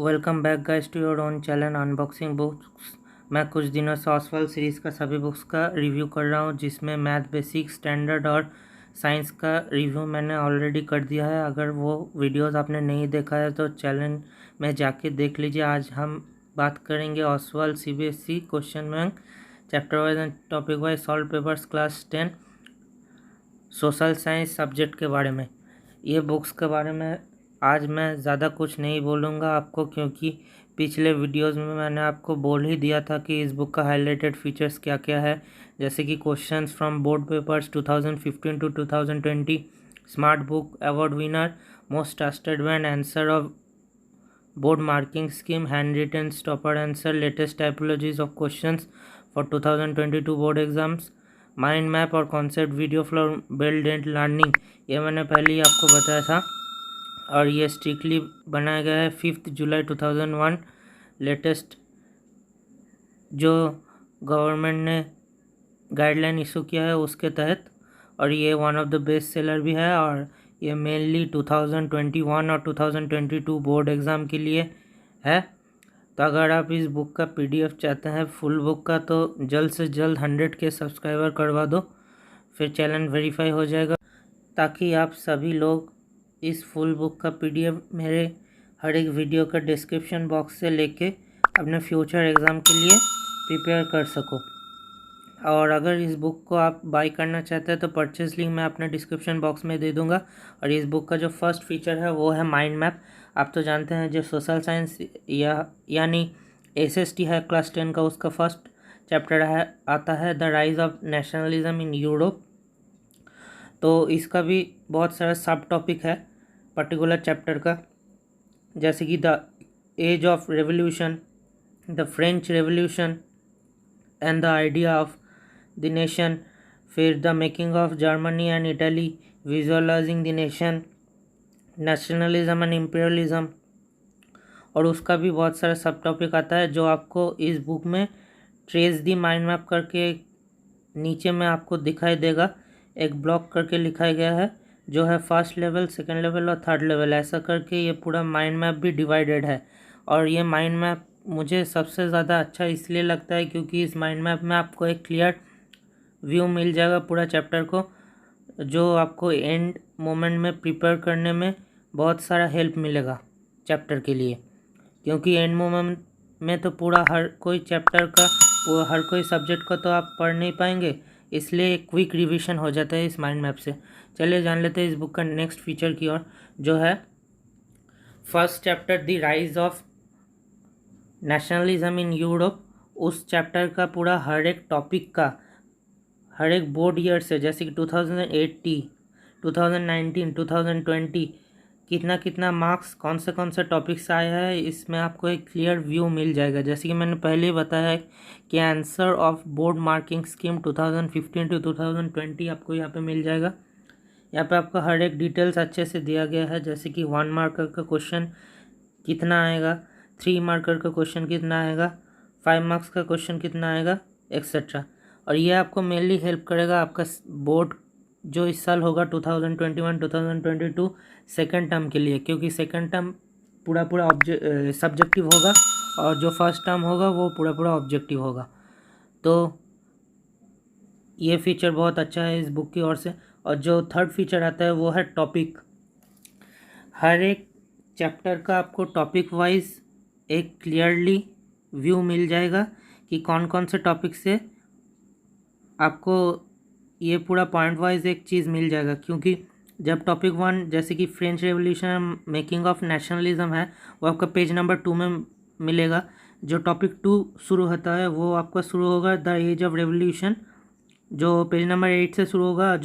Welcome back guys to your own channel unboxing books. मैं कुछ दिनों से ऑसवाल्ड सीरीज़ का सभी बुक्स का रिव्यू कर रहा हूं, जिसमें मैथ बेसिक, स्टैंडर्ड और साइंस का रिव्यू मैंने ऑलरेडी कर दिया है। अगर वो वीडियोस आपने नहीं देखा है तो चैनल में जाके देख लीजिए। आज हम बात करेंगे Oswald CBSE question bank chapter wise and topic wise solve papers class 10 social science subject के बारे में। ये बुक्स के बारे में आज मैं ज़्यादा कुछ नहीं बोलूँगा आपको, क्योंकि पिछले वीडियोस में मैंने आपको बोल ही दिया था कि इस बुक का हाईलाइटेड फीचर्स क्या क्या है, जैसे कि questions from board papers 2015 to 2020, smart book award winner, most trusted one, answer of board marking scheme, handwritten topper answer, latest typologies of questions for 2022 board exams, mind map और concept video for build and learning. ये मैंने पहले ही आपको बताया था और ये strictly बनाया गया है 5 जुलाई 2001। लेटेस्ट जो गवर्नमेंट ने गाइडलाइन इशू किया है उसके तहत, और ये one of the best seller भी है। और ये मेनली 2021 और 2022 बोर्ड एग्ज़ाम के लिए है। तो अगर आप इस बुक का PDF चाहते हैं फुल बुक का, तो जल्द से जल्द 100 के सब्सक्राइबर करवा दो, फिर चैनल वेरीफाई हो जाएगा, ताकि आप सभी लोग इस फुल बुक का PDF मेरे हर एक वीडियो का डिस्क्रिप्शन बॉक्स से लेके अपने फ्यूचर एग्ज़ाम के लिए प्रिपेयर कर सको। और अगर इस बुक को आप बाय करना चाहते हैं तो परचेस लिंक मैं अपने डिस्क्रिप्शन बॉक्स में दे दूंगा। और इस बुक का जो फर्स्ट फीचर है वो है माइंड मैप। आप तो जानते हैं जो सोशल साइंस यानी SST है क्लास 10 का, उसका फर्स्ट चैप्टर है आता है the rise of nationalism in Europe. तो इसका भी बहुत सारा सब टॉपिक है पर्टिकुलर चैप्टर का, जैसे कि the age of revolution, the French revolution and the idea of the nation, फिर the making of Germany and Italy, visualising the nation, nationalism and imperialism. और उसका भी बहुत सारा सब टॉपिक आता है जो आपको इस बुक में ट्रेस दी माइंड मैप करके नीचे में आपको दिखाई देगा। एक ब्लॉक करके लिखा गया है जो है फर्स्ट लेवल, सेकंड लेवल और थर्ड लेवल, ऐसा करके ये पूरा माइंड मैप भी डिवाइडेड है। और ये माइंड मैप मुझे सबसे ज़्यादा अच्छा इसलिए लगता है क्योंकि इस माइंड मैप में आपको एक क्लियर व्यू मिल जाएगा पूरा चैप्टर को, जो आपको एंड मोमेंट में प्रिपेयर करने में बहुत सारा हेल्प मिलेगा चैप्टर के लिए। क्योंकि एंड मोमेंट में तो पूरा हर कोई चैप्टर का, हर कोई सब्जेक्ट का तो आप पढ़ नहीं पाएंगे, इसलिए एक क्विक रिवीजन हो जाता है इस माइंड मैप से। चलिए जान लेते हैं इस बुक का नेक्स्ट फीचर की ओर, जो है first chapter the rise of nationalism in Europe. उस चैप्टर का पूरा हर एक टॉपिक का हर एक बोर्ड ईयर से, जैसे कि 2080, 2019, 2020 कितना कितना मार्क्स कौन से टॉपिक्स आया है, इसमें आपको एक क्लियर व्यू मिल जाएगा। जैसे कि मैंने पहले ही बताया है कि answer of board marking scheme 2015 to 2020 आपको यहाँ पे मिल जाएगा। यहाँ पे आपको हर एक डिटेल्स अच्छे से दिया गया है, जैसे कि 1 मार्कर का क्वेश्चन कितना आएगा, 3 मार्कर का क्वेश्चन कितना आएगा, 5 मार्क्स का क्वेश्चन कितना आएगा, एक्सेट्रा। और ये आपको मेनली हेल्प करेगा आपका बोर्ड जो इस साल होगा 2021-2022 सेकेंड टर्म के लिए, क्योंकि सेकेंड टर्म पूरा सब्जेक्टिव होगा और जो फर्स्ट टर्म होगा वो पूरा ऑब्जेक्टिव होगा। तो ये फीचर बहुत अच्छा है इस बुक की ओर से। और जो थर्ड फीचर आता है वो है टॉपिक। हर एक चैप्टर का आपको टॉपिक वाइज एक क्लियरली व्यू मिल जाएगा कि कौन कौन से टॉपिक से आपको ये पूरा पॉइंट वाइज एक चीज़ मिल जाएगा। क्योंकि जब टॉपिक 1 जैसे कि French revolution, making of nationalism है, वो आपका पेज नंबर 2 में मिलेगा। जो टॉपिक 2 शुरू होता है वो आपका शुरू होगा द एज ऑफ रेवोल्यूशन, जो पेज नंबर 8 से शुरू होगा।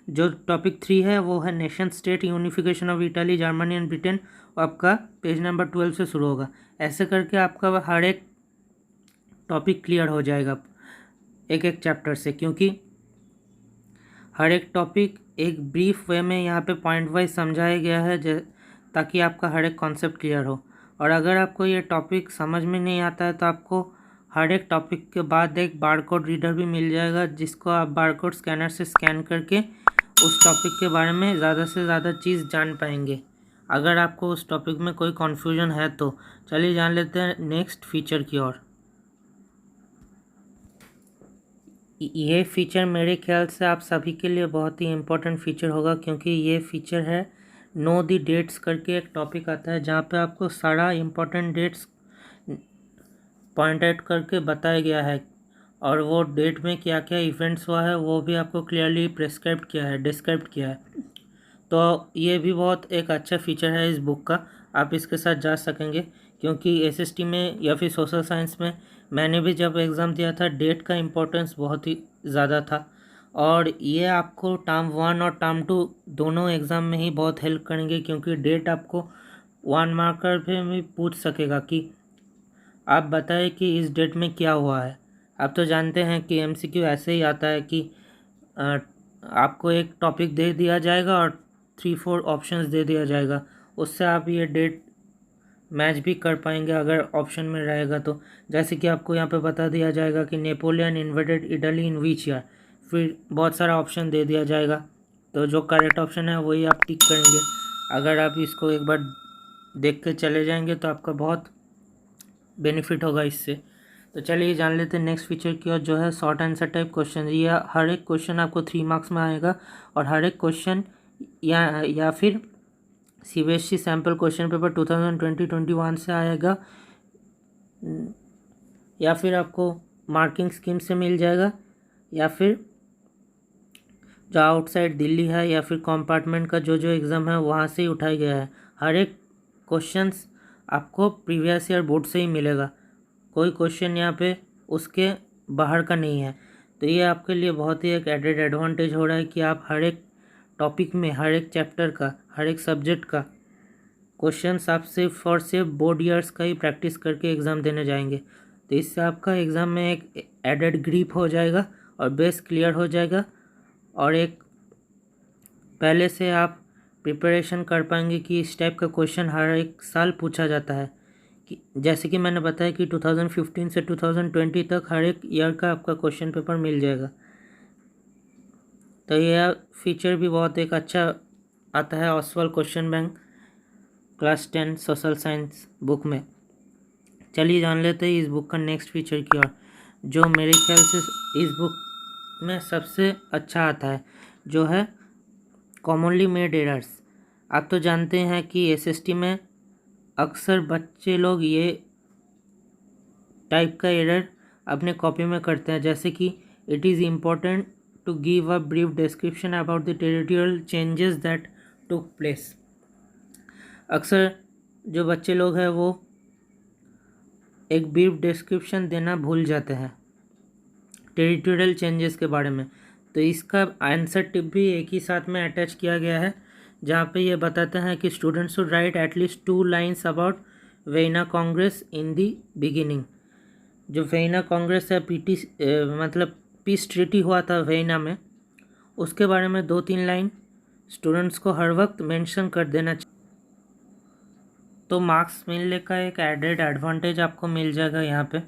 जो टॉपिक 3 है वो है nation state, unification of Italy, Germany and Britain, वो आपका पेज नंबर 12 से शुरू होगा। ऐसे करके आपका हर एक टॉपिक क्लियर हो जाएगा एक एक चैप्टर से, क्योंकि हर एक टॉपिक एक ब्रीफ वे में यहाँ पे पॉइंट वाइज समझाया गया है, ताकि आपका हर एक कॉन्सेप्ट क्लियर हो। और अगर आपको ये टॉपिक समझ में नहीं आता है तो आपको हर एक टॉपिक के बाद एक बारकोड रीडर भी मिल जाएगा, जिसको आप बारकोड स्कैनर से स्कैन करके उस टॉपिक के बारे में ज़्यादा से ज़्यादा चीज़ जान पाएंगे। अगर आपको उस टॉपिक में कोई कन्फ्यूजन है तो चलिए जान लेते हैं नेक्स्ट फीचर की ओर। ये फीचर मेरे ख्याल से आप सभी के लिए बहुत ही इम्पोर्टेंट फीचर होगा, क्योंकि ये फीचर है नो दी डेट्स करके एक टॉपिक आता है जहाँ पे आपको सारा इम्पोर्टेंट डेट्स पॉइंट आउट करके बताया गया है और वो डेट में क्या क्या इवेंट्स हुआ है वो भी आपको क्लियरली डिस्क्राइब किया है। तो ये भी बहुत एक अच्छा फीचर है इस बुक का, आप इसके साथ जा सकेंगे, क्योंकि एसएसटी में या फिर सोशल साइंस में मैंने भी जब एग्ज़ाम दिया था डेट का इम्पोर्टेंस बहुत ही ज़्यादा था, और ये आपको टर्म 1 और टर्म 2 दोनों एग्ज़ाम में ही बहुत हेल्प करेंगे, क्योंकि डेट आपको 1 मार्कर पे भी पूछ सकेगा कि आप बताएं कि इस डेट में क्या हुआ है। आप तो जानते हैं कि एमसीक्यू ऐसे ही आता है कि आपको एक टॉपिक दे दिया जाएगा और 3-4 ऑप्शंस दे दिया जाएगा, उससे आप ये डेट मैच भी कर पाएंगे अगर ऑप्शन में रहेगा तो। जैसे कि आपको यहाँ पे बता दिया जाएगा कि Napoleon invaded Italy in which year, फिर बहुत सारा ऑप्शन दे दिया जाएगा, तो जो करेक्ट ऑप्शन है वही आप टिक करेंगे। अगर आप इसको एक बार देख के चले जाएंगे तो आपका बहुत बेनिफिट होगा इससे। तो चलिए जान लेते हैं नेक्स्ट फीचर की ओर, जो है शॉर्ट आंसर टाइप क्वेश्चन। ये हर एक क्वेश्चन आपको 3 मार्क्स में आएगा, और हर एक क्वेश्चन या फिर सीबीएसई सैम्पल क्वेश्चन पेपर 2020-21 से आएगा, या फिर आपको मार्किंग स्कीम से मिल जाएगा, या फिर जो आउटसाइड दिल्ली है या फिर कंपार्टमेंट का जो एग्ज़ाम है वहाँ से ही उठाया गया है। हर एक क्वेश्चंस आपको प्रीवियस ईयर बोर्ड से ही मिलेगा, कोई क्वेश्चन यहाँ पे उसके बाहर का नहीं है। तो ये आपके लिए बहुत ही एक एडेड एडवांटेज हो रहा है कि आप हर एक टॉपिक में, हर एक चैप्टर का, हर एक सब्जेक्ट का क्वेश्चंस आप सिर्फ और सिर्फ बोर्ड ईयर्स का ही प्रैक्टिस करके एग्ज़ाम देने जाएंगे। तो इससे आपका एग्ज़ाम में एक एडेड ग्रिप हो जाएगा और बेस क्लियर हो जाएगा, और एक पहले से आप प्रिपरेशन कर पाएंगे कि इस टाइप का क्वेश्चन हर एक साल पूछा जाता है। कि जैसे कि मैंने बताया कि 2015 से 2020 तक हर एक ईयर का आपका क्वेश्चन पेपर मिल जाएगा। तो यह फीचर भी बहुत एक अच्छा आता है Oswaal question bank class 10 social science book में। चलिए जान लेते हैं इस बुक का नेक्स्ट फीचर की ओर, जो मेरे ख्याल से इस बुक में सबसे अच्छा आता है, जो है कॉमनली मेड एरर्स। आप तो जानते हैं कि एसएसटी में अक्सर बच्चे लोग ये टाइप का एरर अपने कॉपी में करते हैं, जैसे कि it is important to give a brief description about the territorial changes that took place. अक्सर जो बच्चे लोग हैं वो एक ब्रीफ डिस्क्रिप्शन देना भूल जाते हैं टेरिटोरियल चेंजेस के बारे में। तो इसका आंसर टिप भी एक ही साथ में अटैच किया गया है, जहाँ पे ये बताते हैं कि students should write at least 2 lines about vena Congress in the beginning. जो वेना कांग्रेस है मतलब पीस ट्रीटी हुआ था वेना में, उसके बारे में 2-3 लाइन स्टूडेंट्स को हर वक्त मेंशन कर देना चाहिए। तो मार्क्स मिलने का एक एडेड एडवांटेज आपको मिल जाएगा यहाँ पे,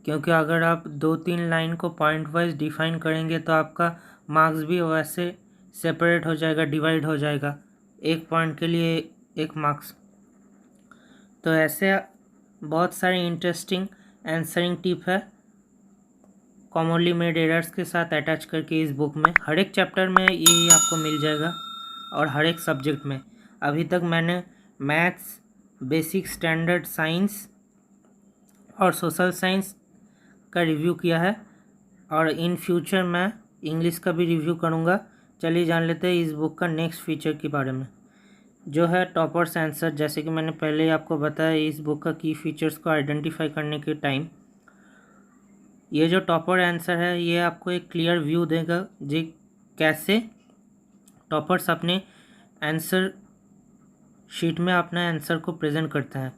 क्योंकि अगर आप 2-3 लाइन को पॉइंट वाइज डिफाइन करेंगे तो आपका मार्क्स भी वैसे सेपरेट हो जाएगा, डिवाइड हो जाएगा, एक पॉइंट के लिए एक मार्क्स। तो ऐसे बहुत सारे इंटरेस्टिंग आंसरिंग टिप है कॉमनली मेड एरर्स के साथ अटैच करके इस बुक में। हर एक चैप्टर में ये आपको मिल जाएगा और हर एक सब्जेक्ट में। अभी तक मैंने मैथ्स, बेसिक स्टैंडर्ड साइंस और सोशल साइंस का रिव्यू किया है, और इन फ्यूचर मैं इंग्लिश का भी रिव्यू करूँगा। चलिए जान लेते हैं इस बुक का नेक्स्ट फीचर के बारे में, जो है टॉपर्स आंसर। जैसे कि मैंने पहले ही आपको बताया इस बुक का की फीचर्स को आइडेंटिफाई करने के टाइम, ये जो टॉपर आंसर है ये आपको एक क्लियर व्यू देगा जी कैसे टॉपर्स अपने आंसर शीट में अपना आंसर को प्रेजेंट करते हैं।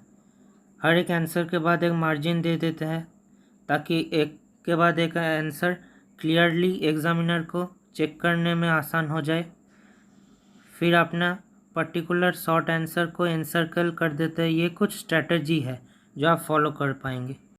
हर एक आंसर के बाद एक मार्जिन दे देते हैं, ताकि एक के बाद एक आंसर क्लियरली एग्जामिनर को चेक करने में आसान हो जाए। फिर अपना पर्टिकुलर शॉर्ट आंसर को एनसर्कल कर देते हैं। ये कुछ स्ट्रैटेजी है जो आप फॉलो कर पाएंगे।